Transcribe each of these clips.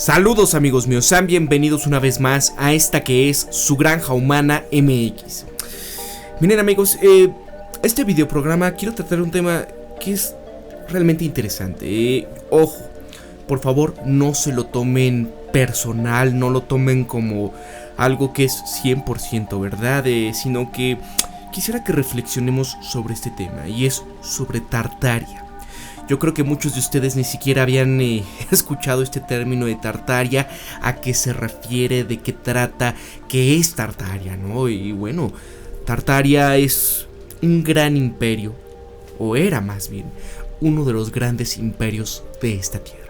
Saludos amigos míos, sean bienvenidos una vez más a esta que es su Granja Humana MX. Miren amigos, este videoprograma quiero tratar un tema que es realmente interesante. Ojo, por favor no se lo tomen personal, no lo tomen como algo que es 100% verdad, sino que quisiera que reflexionemos sobre este tema, y es sobre Tartaria. Yo creo que muchos de ustedes ni siquiera habían escuchado este término de Tartaria, a qué se refiere, de qué trata, qué es Tartaria, ¿no? Y bueno, Tartaria es un gran imperio, o era más bien, uno de los grandes imperios de esta tierra.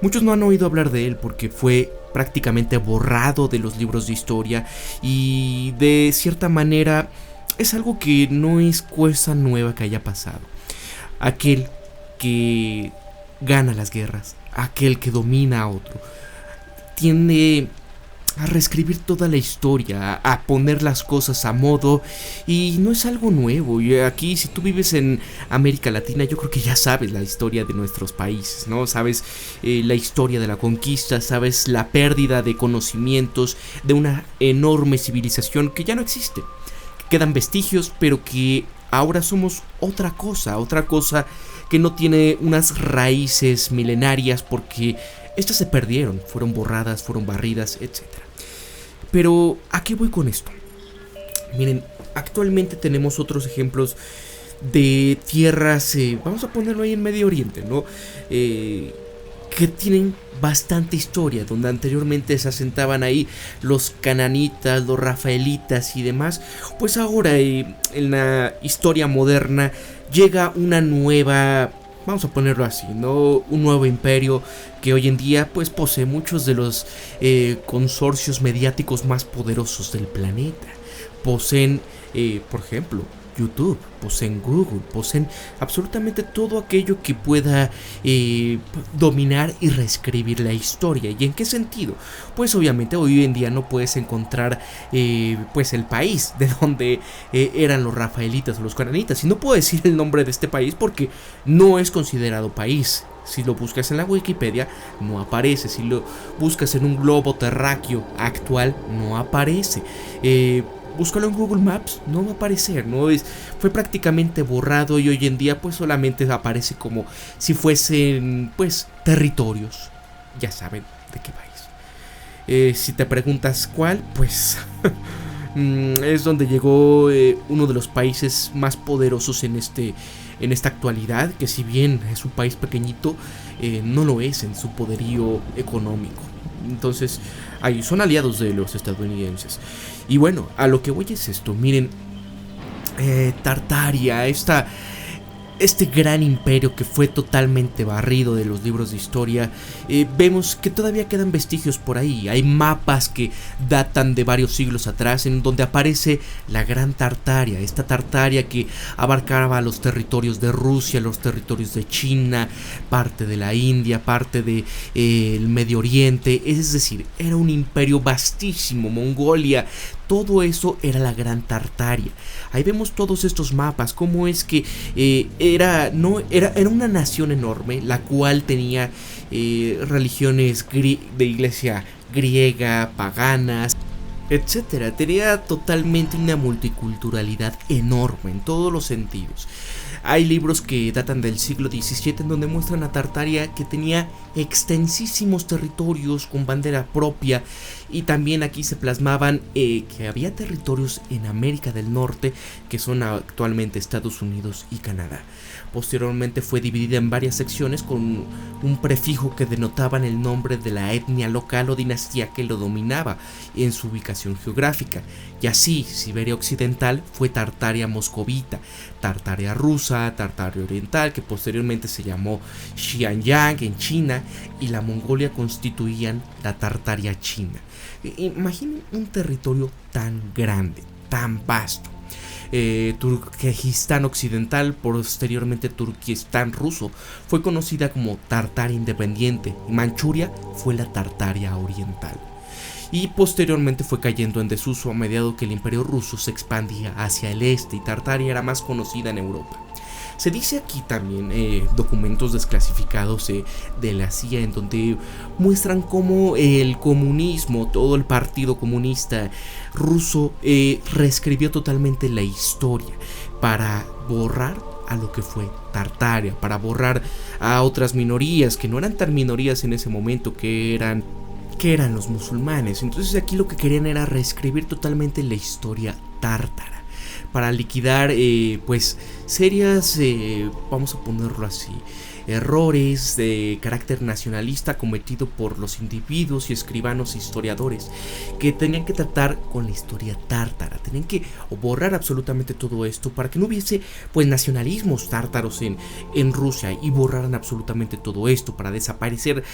Muchos no han oído hablar de él porque fue prácticamente borrado de los libros de historia y de cierta manera es algo que no es cosa nueva que haya pasado. Aquel que gana las guerras, aquel que domina a otro, tiende a reescribir toda la historia, a poner las cosas a modo, y no es algo nuevo. Y aquí, si tú vives en América Latina, yo creo que ya sabes la historia de nuestros países, ¿no? Sabes la historia de la conquista, sabes la pérdida de conocimientos de una enorme civilización que ya no existe. Quedan vestigios, pero que ahora somos otra cosa que no tiene unas raíces milenarias porque estas se perdieron, fueron borradas, fueron barridas, etc. Pero ¿a qué voy con esto? Miren, actualmente tenemos otros ejemplos de tierras, vamos a ponerlo ahí en Medio Oriente, ¿no? Que tienen bastante historia, donde anteriormente se asentaban ahí los cananitas, los rafaelitas y demás. Pues ahora en la historia moderna llega una nueva, vamos a ponerlo así, ¿no? Un nuevo imperio que hoy en día pues posee muchos de los consorcios mediáticos más poderosos del planeta. Poseen, por ejemplo, YouTube, poseen Google, poseen absolutamente todo aquello que pueda dominar y reescribir la historia. ¿Y en qué sentido? Pues obviamente hoy en día no puedes encontrar pues el país de donde eran los rafaelitas o los cananitas, y no puedo decir el nombre de este país porque no es considerado país. Si lo buscas en la Wikipedia, no aparece. Si lo buscas en un globo terráqueo actual, no aparece. Búscalo en Google Maps, no va a aparecer, ¿no? Fue prácticamente borrado y hoy en día pues solamente aparece como si fuesen pues territorios. Ya saben de qué país. Si te preguntas cuál, pues es donde llegó uno de los países más poderosos en esta actualidad, que si bien es un país pequeñito, no lo es en su poderío económico. Entonces, ahí son aliados de los estadounidenses. Y bueno, a lo que voy es esto. Miren, Tartaria, este gran imperio que fue totalmente barrido de los libros de historia, vemos que todavía quedan vestigios por ahí. Hay mapas que datan de varios siglos atrás en donde aparece la gran Tartaria, esta Tartaria que abarcaba los territorios de Rusia, los territorios de China, parte de la India, parte de el Medio Oriente. Es decir, era un imperio vastísimo, Mongolia. Todo eso era la gran Tartaria. Ahí vemos todos estos mapas, cómo es que era una nación enorme, la cual tenía religiones de iglesia griega, paganas, etcétera. Tenía totalmente una multiculturalidad enorme en todos los sentidos. Hay libros que datan del siglo XVII en donde muestran a Tartaria que tenía extensísimos territorios con bandera propia, y también aquí se plasmaban que había territorios en América del Norte que son actualmente Estados Unidos y Canadá. Posteriormente fue dividida en varias secciones con un prefijo que denotaban el nombre de la etnia local o dinastía que lo dominaba en su ubicación geográfica. Y así, Siberia Occidental fue Tartaria Moscovita, Tartaria Rusa, Tartaria Oriental, que posteriormente se llamó Xianyang en China, y la Mongolia constituían la Tartaria China. Imaginen un territorio tan grande, tan vasto. Turkestán Occidental, posteriormente Turkestán Ruso, fue conocida como Tartaria Independiente, y Manchuria fue la Tartaria Oriental. Y posteriormente fue cayendo en desuso a medida que el imperio ruso se expandía hacia el este y Tartaria era más conocida en Europa. Se dice aquí también documentos desclasificados de la CIA en donde muestran cómo el comunismo, todo el partido comunista ruso reescribió totalmente la historia para borrar a lo que fue Tartaria, para borrar a otras minorías que no eran tan minorías en ese momento, que eran los musulmanes. Entonces aquí lo que querían era reescribir totalmente la historia tártara para liquidar pues serias, vamos a ponerlo así, errores de carácter nacionalista cometido por los individuos y escribanos historiadores que tenían que tratar con la historia tártara, tenían que borrar absolutamente todo esto para que no hubiese pues nacionalismos tártaros en Rusia, y borraran absolutamente todo esto para desaparecer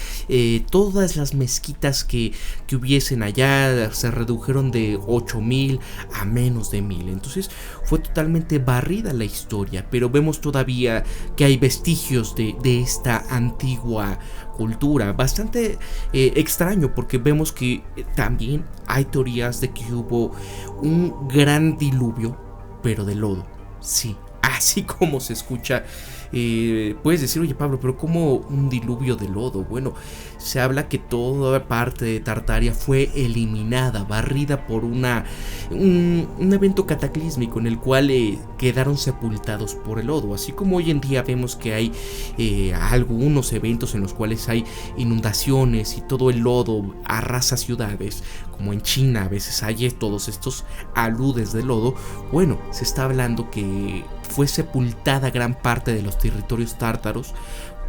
todas las mezquitas que hubiesen allá. Se redujeron de 8,000 a menos de 1,000, entonces fue totalmente barrida la historia, pero vemos todavía que hay vestigios de esta antigua cultura. Bastante extraño, porque vemos que también hay teorías de que hubo un gran diluvio, pero de lodo. Sí, así como se escucha. Puedes decir, oye Pablo, pero ¿cómo un diluvio de lodo? Bueno, se habla que toda parte de Tartaria fue eliminada, barrida por un evento cataclísmico en el cual quedaron sepultados por el lodo. Así como hoy en día vemos que hay algunos eventos en los cuales hay inundaciones y todo el lodo arrasa ciudades, como en China a veces hay todos estos aludes de lodo. Bueno, se está hablando que fue sepultada gran parte de los territorios tártaros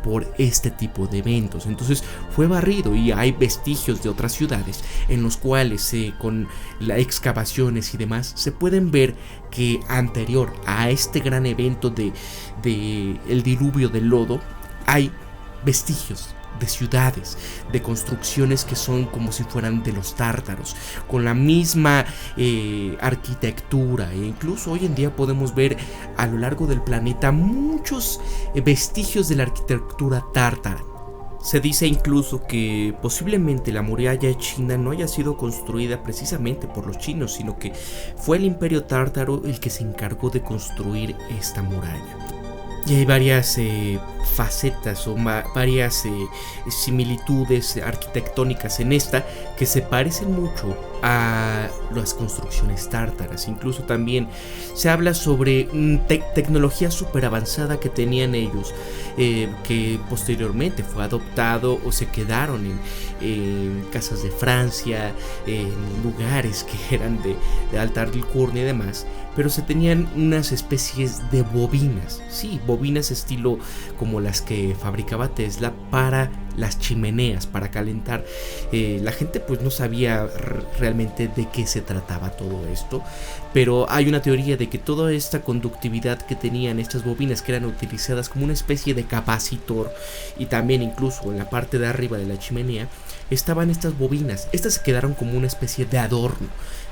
por este tipo de eventos. Entonces fue barrido, y hay vestigios de otras ciudades en los cuales con las excavaciones y demás se pueden ver que anterior a este gran evento de el diluvio del lodo hay vestigios de ciudades, de construcciones que son como si fueran de los tártaros, con la misma arquitectura, e incluso hoy en día podemos ver a lo largo del planeta muchos vestigios de la arquitectura tártara. Se dice incluso que posiblemente la muralla china no haya sido construida precisamente por los chinos, sino que fue el imperio tártaro el que se encargó de construir esta muralla. Y hay varias facetas o varias similitudes arquitectónicas en esta que se parecen mucho a las construcciones tártaras. Incluso también se habla sobre tecnología súper avanzada que tenían ellos, que posteriormente fue adoptado o se quedaron en casas de Francia, en lugares que eran de alta alcurnia y demás. Pero se tenían unas especies de bobinas, sí, bobinas estilo como las que fabricaba Tesla para las chimeneas, para calentar. La gente pues no sabía realmente de qué se trataba todo esto, pero hay una teoría de que toda esta conductividad que tenían estas bobinas, que eran utilizadas como una especie de capacitor, y también incluso en la parte de arriba de la chimenea estaban estas bobinas. Estas se quedaron como una especie de adorno,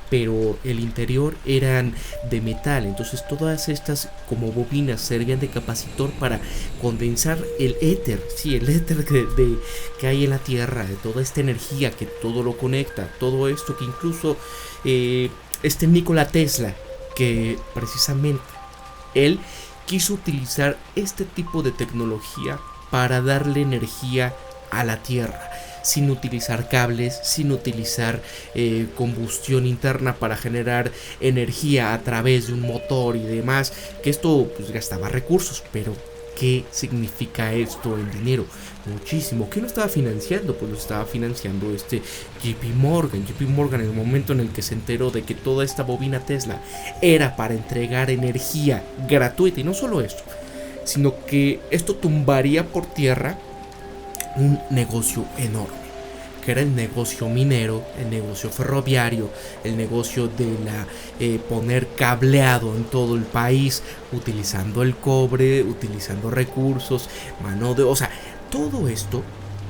pero el interior eran de metal. Entonces todas estas como bobinas servían de capacitor para condensar el éter, sí, el éter que hay en la Tierra, de toda esta energía que todo lo conecta, todo esto que incluso Nikola Tesla, que precisamente él quiso utilizar este tipo de tecnología para darle energía a la Tierra, sin utilizar cables, sin utilizar combustión interna para generar energía a través de un motor y demás, que esto pues gastaba recursos. Pero ¿qué significa esto en dinero? Muchísimo. ¿Qué lo estaba financiando? Pues lo estaba financiando JP Morgan. JP Morgan, en el momento en el que se enteró de que toda esta bobina Tesla era para entregar energía gratuita, y no solo esto, sino que esto tumbaría por tierra un negocio enorme, que era el negocio minero, el negocio ferroviario, el negocio de poner cableado en todo el país, utilizando el cobre, utilizando recursos, o sea, todo esto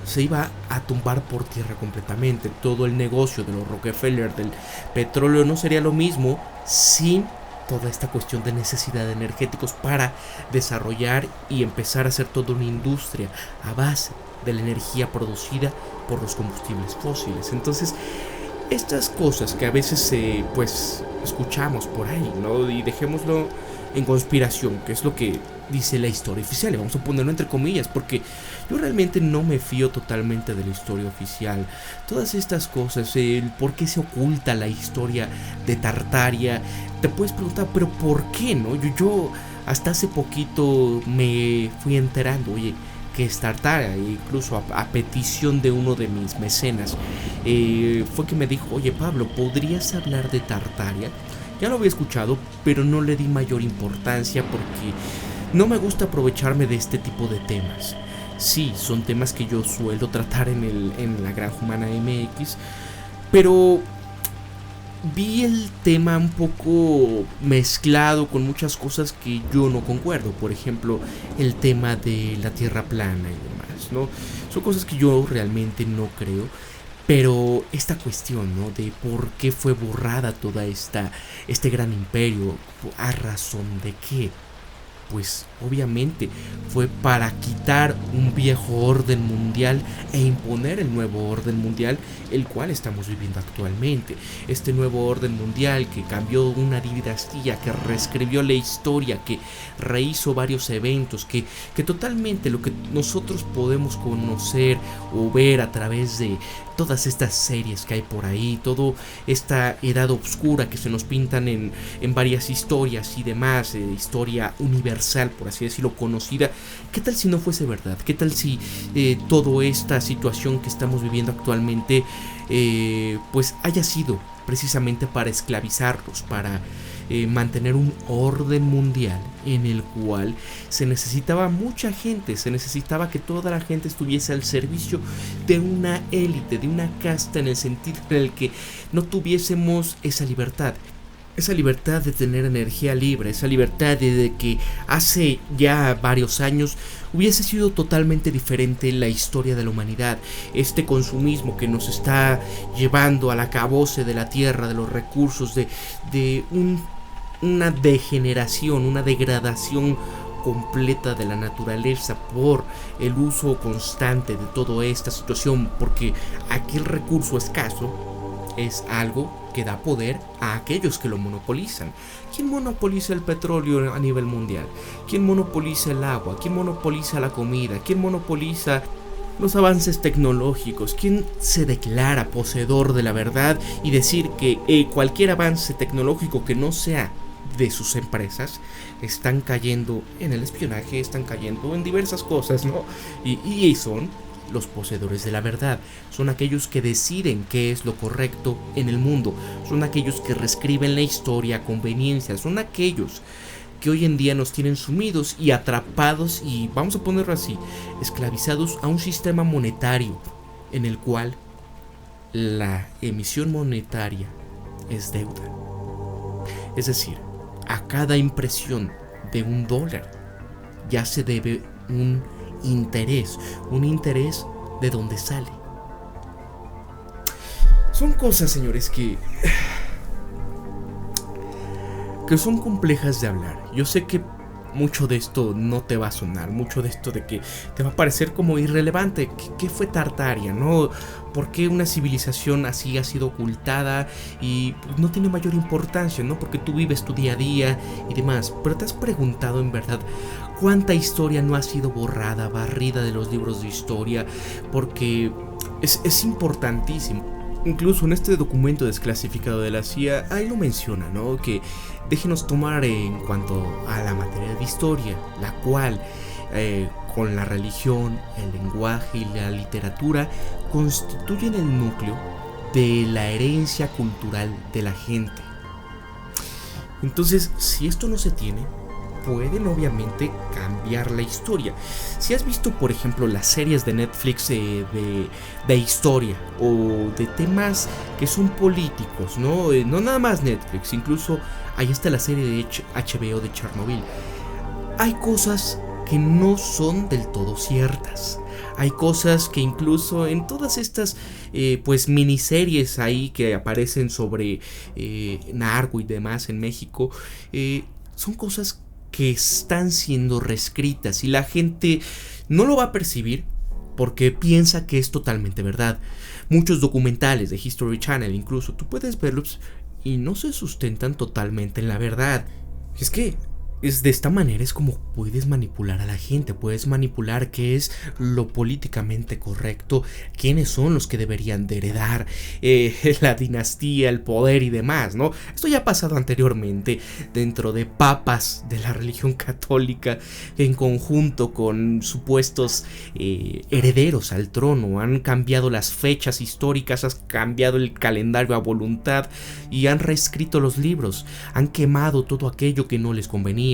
se iba a tumbar por tierra completamente. Todo el negocio de los Rockefeller, del petróleo, no sería lo mismo sin toda esta cuestión de necesidad de energéticos para desarrollar y empezar a hacer toda una industria a base de la energía producida por los combustibles fósiles. Entonces, estas cosas que a veces pues escuchamos por ahí, ¿no? Y dejémoslo en conspiración, que es lo que dice la historia oficial, y vamos a ponerlo entre comillas, porque yo realmente no me fío totalmente de la historia oficial. Todas estas cosas, el por qué se oculta la historia de Tartaria, te puedes preguntar, pero ¿por qué, no? Yo hasta hace poquito me fui enterando, oye, que es Tartaria, incluso a petición de uno de mis mecenas, fue que me dijo, oye Pablo, ¿podrías hablar de Tartaria? Ya lo había escuchado, pero no le di mayor importancia porque no me gusta aprovecharme de este tipo de temas. Sí, son temas que yo suelo tratar en la Granja Humana MX, pero vi el tema un poco mezclado con muchas cosas que yo no concuerdo. Por ejemplo, el tema de la tierra plana y demás, ¿no? Son cosas que yo realmente no creo. Pero esta cuestión, ¿no? De por qué fue borrada toda este gran imperio, ¿a razón de qué? Pues obviamente fue para quitar un viejo orden mundial e imponer el nuevo orden mundial, el cual estamos viviendo actualmente. Este nuevo orden mundial que cambió una dinastía, que reescribió la historia, que rehizo varios eventos, que totalmente lo que nosotros podemos conocer o ver a través de todas estas series que hay por ahí, toda esta edad oscura que se nos pintan en varias historias y demás, historia universal, por así decirlo, conocida. ¿Qué tal si no fuese verdad? ¿Qué tal si toda esta situación que estamos viviendo actualmente pues haya sido precisamente para esclavizarlos, para mantener un orden mundial en el cual se necesitaba mucha gente, se necesitaba que toda la gente estuviese al servicio de una élite, de una casta, en el sentido en el que no tuviésemos esa libertad de tener energía libre, esa libertad de que hace ya varios años hubiese sido totalmente diferente la historia de la humanidad. Este consumismo que nos está llevando al acabose de la tierra, de los recursos, de una degeneración, una degradación completa de la naturaleza por el uso constante de toda esta situación, porque aquel recurso escaso es algo que da poder a aquellos que lo monopolizan. ¿Quién monopoliza el petróleo a nivel mundial? ¿Quién monopoliza el agua? ¿Quién monopoliza la comida? ¿Quién monopoliza los avances tecnológicos? ¿Quién se declara poseedor de la verdad y decir que cualquier avance tecnológico que no sea de sus empresas están cayendo en el espionaje, están cayendo en diversas cosas, ¿no? Y son los poseedores de la verdad, son aquellos que deciden qué es lo correcto en el mundo, son aquellos que reescriben la historia a conveniencia, son aquellos que hoy en día nos tienen sumidos y atrapados y, vamos a ponerlo así, esclavizados a un sistema monetario en el cual la emisión monetaria es deuda. Es decir, a cada impresión de $1 ya se debe un interés de donde sale. Son cosas, señores, que son complejas de hablar. Yo sé que mucho de esto no te va a sonar, mucho de esto de que te va a parecer como irrelevante. ¿Qué fue Tartaria, no? ¿Por qué una civilización así ha sido ocultada y no tiene mayor importancia, no? Porque tú vives tu día a día y demás. Pero te has preguntado en verdad cuánta historia no ha sido borrada, barrida de los libros de historia, porque es importantísimo. Incluso en este documento desclasificado de la CIA, ahí lo menciona, ¿no? Que déjenos tomar en cuanto a la materia de historia, la cual, con la religión, el lenguaje y la literatura, constituyen el núcleo de la herencia cultural de la gente. Entonces, si esto no se tiene, pueden obviamente cambiar la historia. Si has visto, por ejemplo, las series de Netflix de historia o de temas que son políticos, ¿no? No nada más Netflix, incluso ahí está la serie de HBO de Chernobyl. Hay cosas que no son del todo ciertas. Hay cosas que incluso en todas estas pues miniseries ahí que aparecen sobre narco y demás en México, son cosas que están siendo reescritas y la gente no lo va a percibir porque piensa que es totalmente verdad. Muchos documentales de History Channel, incluso tú puedes verlos y no se sustentan totalmente en la verdad. Es que Es de esta manera es como puedes manipular a la gente, puedes manipular qué es lo políticamente correcto, quiénes son los que deberían de heredar la dinastía, el poder y demás, ¿no? Esto ya ha pasado anteriormente dentro de papas de la religión católica en conjunto con supuestos herederos al trono. Han cambiado las fechas históricas, han cambiado el calendario a voluntad y han reescrito los libros, han quemado todo aquello que no les convenía.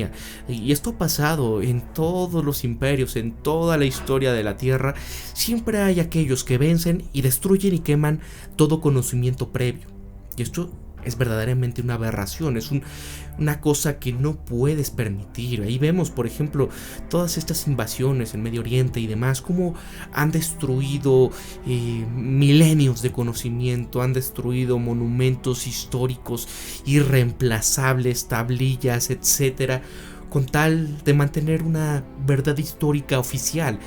Y esto ha pasado en todos los imperios, en toda la historia de la Tierra. Siempre hay aquellos que vencen y destruyen y queman todo conocimiento previo. Y esto es verdaderamente una aberración, es una cosa que no puedes permitir. Ahí vemos, por ejemplo, todas estas invasiones en Medio Oriente y demás, cómo han destruido milenios de conocimiento, han destruido monumentos históricos irreemplazables, tablillas, etcétera, con tal de mantener una verdad histórica oficial,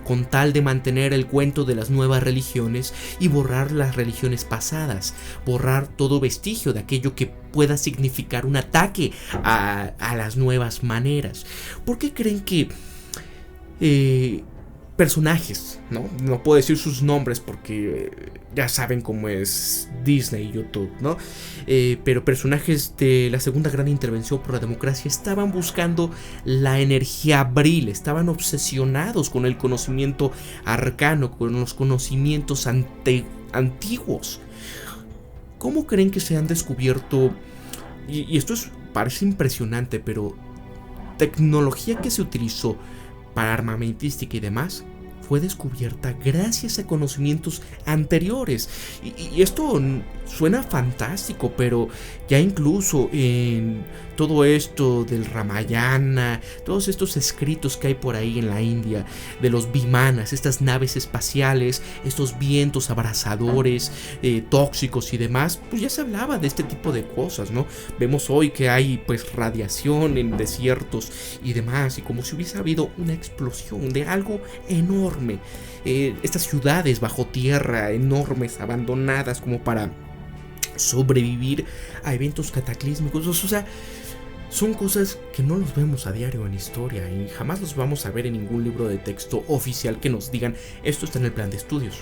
con tal de mantener el cuento de las nuevas religiones y borrar las religiones pasadas, borrar todo vestigio de aquello que pueda significar un ataque a las nuevas maneras. ¿Por qué creen que personajes, no puedo decir sus nombres porque ya saben cómo es Disney y YouTube, ¿no? Pero personajes de la segunda gran intervención por la democracia estaban buscando la energía Abril, estaban obsesionados con el conocimiento arcano, con los conocimientos antiguos? ¿Cómo creen que se han descubierto? Y esto parece impresionante, pero tecnología que se utilizó para armamentística y demás fue descubierta gracias a conocimientos anteriores. Y esto suena fantástico, pero ya incluso en todo esto del Ramayana, todos estos escritos que hay por ahí en la India, de los vimanas, estas naves espaciales, estos vientos abrasadores, tóxicos y demás, pues ya se hablaba de este tipo de cosas, ¿no? Vemos hoy que hay pues radiación en desiertos y demás, y como si hubiese habido una explosión de algo enorme. Estas ciudades bajo tierra enormes, abandonadas como para sobrevivir a eventos cataclísmicos. O sea, son cosas que no los vemos a diario en historia y jamás los vamos a ver en ningún libro de texto oficial que nos digan esto está en el plan de estudios,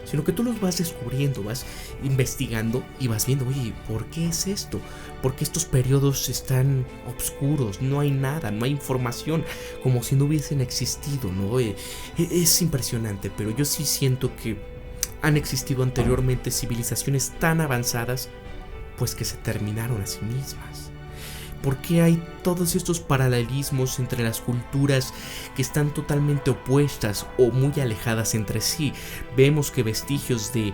sino que tú los vas descubriendo, vas investigando y vas viendo, oye, ¿por qué es esto? ¿Por qué estos periodos están oscuros? No hay nada, no hay información, como si no hubiesen existido, ¿no? Es impresionante, pero yo sí siento que han existido anteriormente civilizaciones tan avanzadas, pues que se terminaron a sí mismas. ¿Por qué hay todos estos paralelismos entre las culturas que están totalmente opuestas o muy alejadas entre sí? Vemos que vestigios de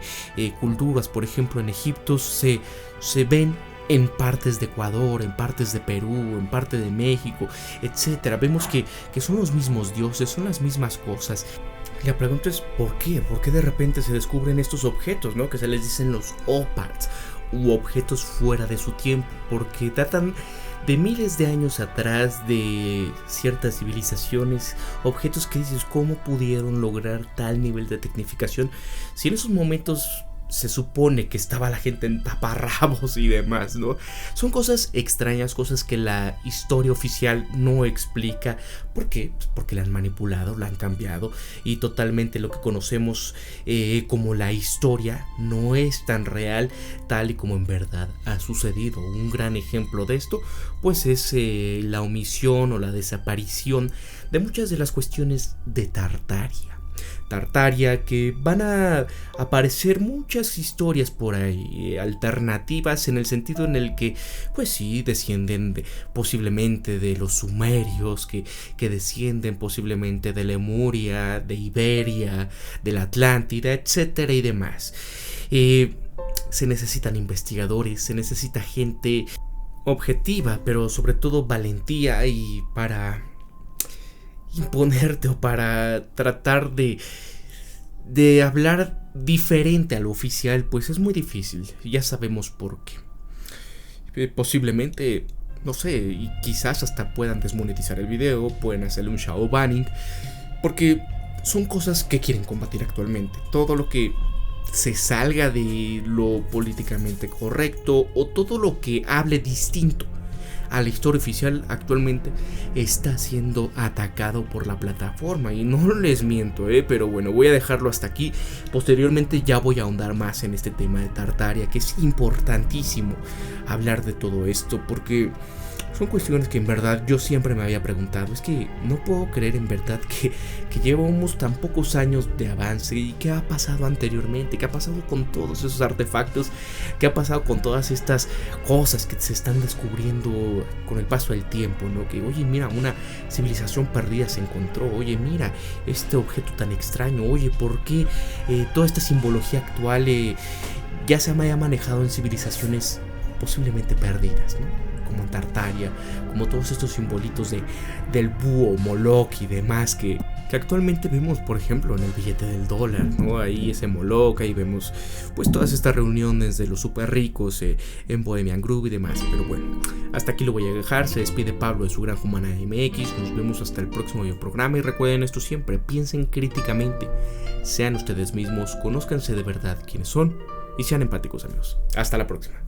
culturas, por ejemplo en Egipto, se ven en partes de Ecuador, en partes de Perú, en parte de México, etc. Vemos que son los mismos dioses, son las mismas cosas. La pregunta es ¿por qué? ¿Por qué de repente se descubren estos objetos, ¿no? Que se les dicen los OPARTs, u objetos fuera de su tiempo, porque datan de miles de años atrás, de ciertas civilizaciones, objetos que dices, ¿cómo pudieron lograr tal nivel de tecnificación? Si en esos momentos se supone que estaba la gente en taparrabos y demás, ¿no? Son cosas extrañas, cosas que la historia oficial no explica. ¿Por qué? Pues porque la han manipulado, la han cambiado y totalmente lo que conocemos como la historia no es tan real tal y como en verdad ha sucedido. Un gran ejemplo de esto pues es la omisión o la desaparición de muchas de las cuestiones de Tartaria, que van a aparecer muchas historias por ahí alternativas en el sentido en el que pues sí descienden posiblemente de los sumerios, que descienden posiblemente de Lemuria, de Iberia, de la Atlántida, etcétera y demás. Se necesitan investigadores, se necesita gente objetiva, pero sobre todo valentía y para imponerte o para tratar de hablar diferente a lo oficial, pues es muy difícil. Ya sabemos por qué. Posiblemente, no sé, y quizás hasta puedan desmonetizar el video, pueden hacerle un shadow banning, porque son cosas que quieren combatir actualmente. Todo lo que se salga de lo políticamente correcto o todo lo que hable distinto a la historia oficial actualmente está siendo atacado por la plataforma. Y no les miento, pero bueno, voy a dejarlo hasta aquí. Posteriormente ya voy a ahondar más en este tema de Tartaria, que es importantísimo hablar de todo esto, porque son cuestiones que en verdad yo siempre me había preguntado. Es que no puedo creer en verdad que llevamos tan pocos años de avance. ¿Y qué ha pasado anteriormente? ¿Qué ha pasado con todos esos artefactos? ¿Qué ha pasado con todas estas cosas que se están descubriendo con el paso del tiempo, ¿no? Que oye, mira, una civilización perdida se encontró. Oye, mira, este objeto tan extraño. Oye, ¿por qué toda esta simbología actual ya se haya manejado en civilizaciones posiblemente perdidas, ¿no? Como Tartaria, como todos estos simbolitos del búho, Moloch y demás que actualmente vemos, por ejemplo, en el billete del dólar, ¿no? Ahí ese Moloch, ahí vemos pues todas estas reuniones de los super ricos en Bohemian Grove y demás. Pero bueno, hasta aquí lo voy a dejar. Se despide Pablo de su Gran Humana MX. Nos vemos hasta el próximo programa y recuerden esto siempre: piensen críticamente, sean ustedes mismos, conózcanse de verdad quiénes son y sean empáticos, amigos. Hasta la próxima.